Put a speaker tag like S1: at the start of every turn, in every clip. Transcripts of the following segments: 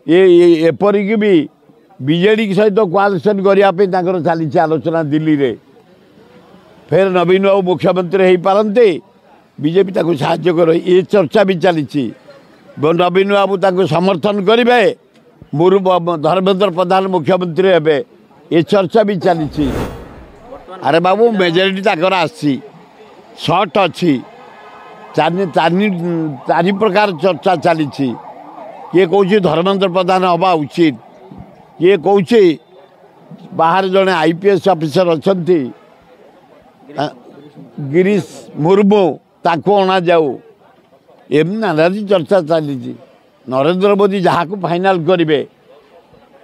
S1: ये एपरिक भी बीजेडी सहित कोआलिशन करने चली आलोचना दिल्ली रे फिर नवीन बाबू मुख्यमंत्री हो पारते बीजेपी ताको साहाय्य कर ये चर्चा भी चली नवीन बाबू ताको समर्थन करेंगे धर्मेंद्र प्रधान मुख्यमंत्री हे ये चर्चा भी चली अरे बाबू मेजोरिटी ताकर आसी शर्ट अच्छी चारि प्रकार चर्चा चली किए कौच धर्मेंद्र प्रधान हवा उचित किए कौच बाहर जड़े आईपीएस ऑफिसर अच्छा गिरीश मुर्मू ताको अणा जाऊ एम नानादी चर्चा चली नरेंद्र मोदी जहाँ को फाइनाल करेंगे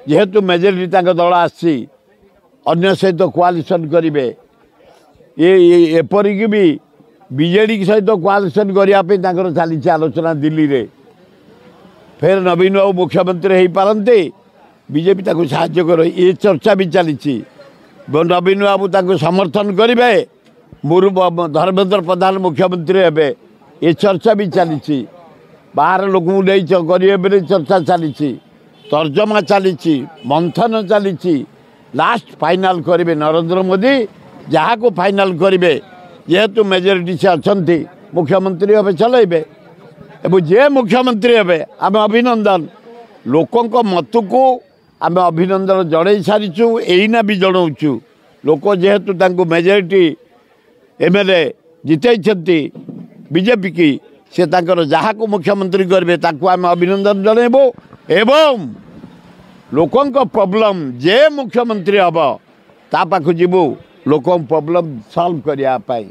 S1: जेहेतु मेजोरिटी दल आसी अन्य सहित कोआलिशन करेंगे ये एपरिक भी बीजेडी सहित कोआलिशन करने चली आलोचना दिल्ली रे फिर नवीन बाबू मुख्यमंत्री हो पारते बीजेपी ताको साहाय्य कर ये चर्चा भी चली नवीन बाबू ताको समर्थन करेंगे धर्मेंद्र प्रधान मुख्यमंत्री हे ये चर्चा भी चली बाहर लोक करेंगे चर्चा चली तर्जमा चली मंथन चली लास्ट फाइनाल करेंगे नरेंद्र मोदी जहाँ को फाइनाल करेंगे जेहेतु मेजोरिटी से अच्छा मुख्यमंत्री हे चलेबे एवं जे मुख्यमंत्री हे आम अभिनंदन लोकों मत को आम अभिनंदन जड़े सारीचु एना भी जनाऊँ लोक जेहेतु मेजोरिटी एमएलए जितई बीजेपी की से जहाँ को मुख्यमंत्री करेंगे आम अभिनंदन जनइबू एवं लोकों प्रॉब्लम जे मुख्यमंत्री हम ता पाखु जीवु लोक प्रॉब्लम सॉल्व करने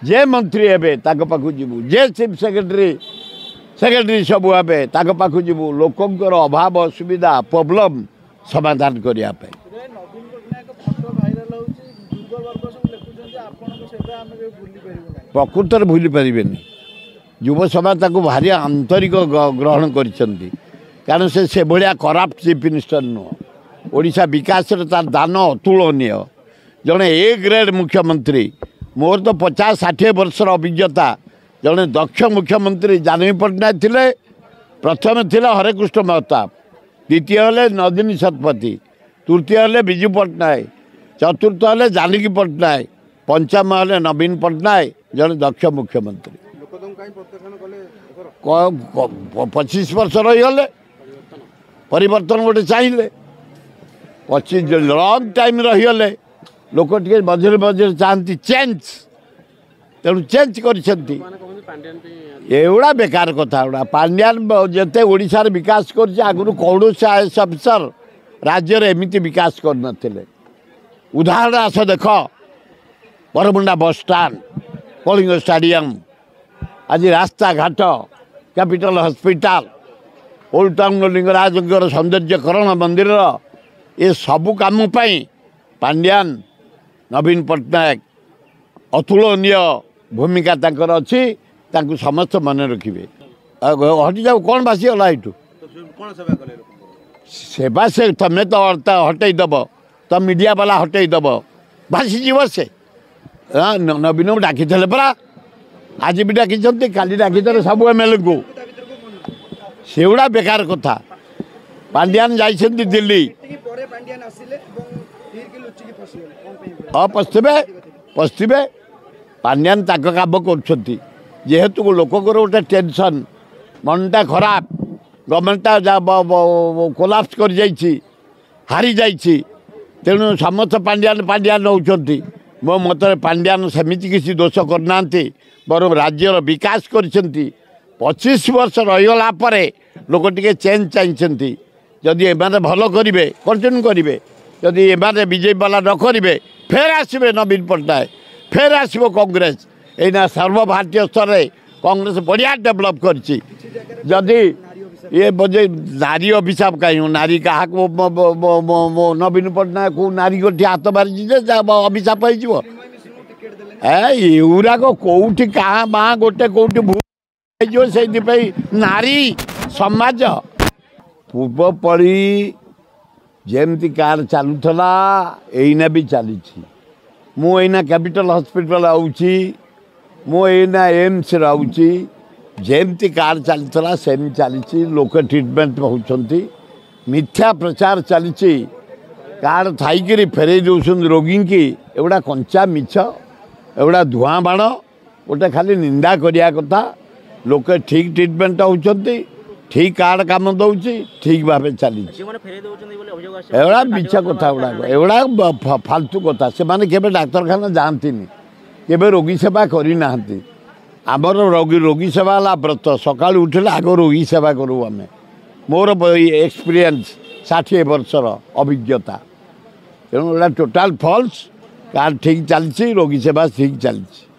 S1: जे मंत्री हे पाखु जीवु जे चीफ सेक्रेटरी सब हे पाखु जीवु लोकंर अभाव असुविधा प्रॉब्लम समाधान करने प्रकृत भूली पारे युव सभा भारी आंतरिक ग्रहण करिसेंती कारण से भाया कराप्ट चीफ मिनिस्टर नुह ओडिशा विकास तार दान अतुलनीय जड़े ए ग्रेड मुख्यमंत्री मोर तो 50-60 वर्षर अभिज्ञता जड़े दक्ष मुख्यमंत्री जानवी पट्टनायक थिले प्रथम थिले हरेकृष्ण महताब द्वितीय हेले नदिनी शतपथी तृतीय हेले विजु पट्टनायक चतुर्थ हेले जानकी पट्टनायक पंचम हेले नवीन पट्टनायक जड़े दक्ष मुख्यमंत्री 25 वर्ष रहीगले परिवर्तन गोटे चाहिए 25 लंग टाइम रहीगले लोक टे मझे मझे चाहती चेंज तेणु चेंज करा बेकार कथा गुड़ा पांड्यान जिते ओडिशार विकास कर कौन आईएएस अफिसर राज्य एमती विकास कर उदाहरण आस देख बरमुंडा बस स्टाण कलिंग स्टाडियम आज रास्ता घाट capital hospital old town Lingaraj सौंदर्यकरण मंदिर ये सबू काम पांड्यान नवीन पट्टनायक अतुलनीय भूमिका तांकर अच्छी समस्त मन रखिए हटि जाऊ कौन बासीगला यू सेवा से तमें तो हटईदब तो मीडिया वाला हटईदब भासीज से नवीन डाकी परा आज भी डाकी काली डाकी सब एमएलए को सेगुड़ा बेकार कथा पांड्यान जाइछन्ति दिल्ली पशे पांड्यान ताक काम कर जेहेतु लोकर गोटे टेंशन मनटा खराब गवर्नमेंटा कोलाप्स कर हारी जाइए तेणु समस्त पांड्यान होती मो मत पांड्यान सेमती किसी दोष करना बर राज्यर विकास कर 25 वर्ष रहीगला लोक टे चेंज चाहिए जदि एमाने भल करेंगे कंटिन्यू करेंगे जदि एमाने बीजेपी वाला न करेंगे फेर आसबे नवीन पट्टनायक फेर आसब कांग्रेस एना सर्वभारतीय स्तर में कांग्रेस बढ़िया डेभलप करछि जदि ये बोझे नारी अभिशाप कहीं नारी क्या नवीन पट्टनायक को नारी को हाथ मारी अभिशाप होराक कौटी क्या माँ गोटे कौटी भूल से नारी समाज पूर्वपड़ी जमती कार चलूला एना भी चली मुना कैपिटल हॉस्पिटल आऊँगी मुना एम्स आऊँगी जमती कार चलता सेम चली लोक ट्रिटमेंट होती मिथ्या प्रचार चली कार्ड थी फेरे दौरान रोगी की एगुड़ा कंचा मिछ एगुड़ा धुआं बाण गोटे खाली निंदा करिया कथा लोके ठीक ट्रिटमेंट होती ठीक कार्ड काम दौर ठीक भाव चली एगुड़ा मिछ कथा गुड़ाक एगुड़ा फालतू कथा से माने केबे डाक्तरखाना जाती केबे रोगी सेवा करना आमर रोगी सेवा है व्रत सका उठे आग रोगी सेवा करूँ आम मोर एक्सपीरियंस 60 वर्षर अभिज्ञता तेणु टोटाल फॉल्स कार्ड ठीक चलती रोगी सेवा ठीक चलती।